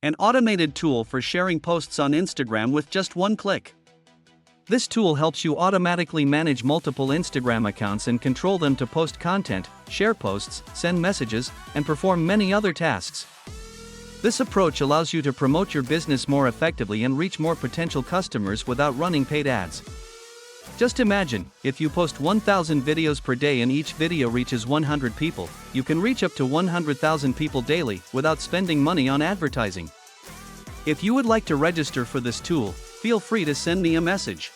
an automated tool for sharing posts on Instagram with just one click. This tool helps you automatically manage multiple Instagram accounts and control them to post content, share posts, send messages, and perform many other tasks. This approach allows you to promote your business more effectively and reach more potential customers without running paid ads. Just imagine, if you post 1,000 videos per day and each video reaches 100 people, you can reach up to 100,000 people daily without spending money on advertising. If you would like to register for this tool, feel free to send me a message.